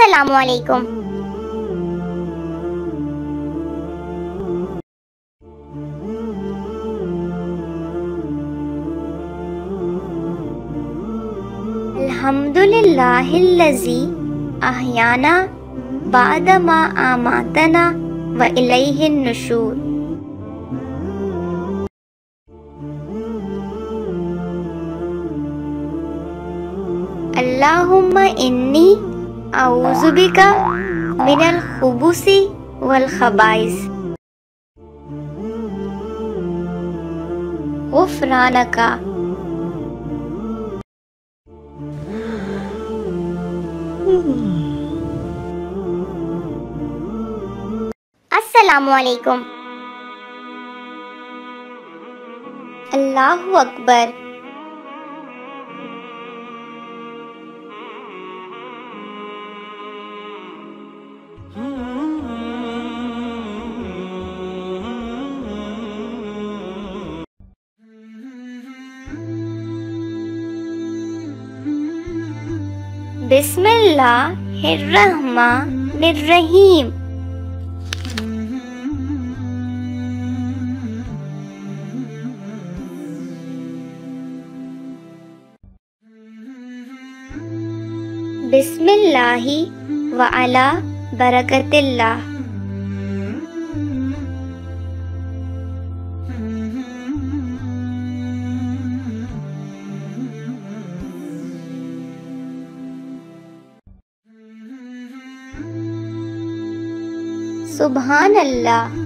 अस्सलामुअलैकुम। अल्हम्दुलिल्लाहिल्लज़ी अहयाना बादमा आमातना व इलैहिन नुशूर। अल्लाहुम्मा इन्नी अऊज़ु बिका मिनल खुबुसी वल खबाइस गुफ़रानका। अस्सलामुअलैकुम। अल्लाहु अकबर। बिस्मिल्लाहिर्रहमानिर्रहीम। बिस्मिल्लाहि व अला बरकतिल्लाह। सुभान अल्लाह।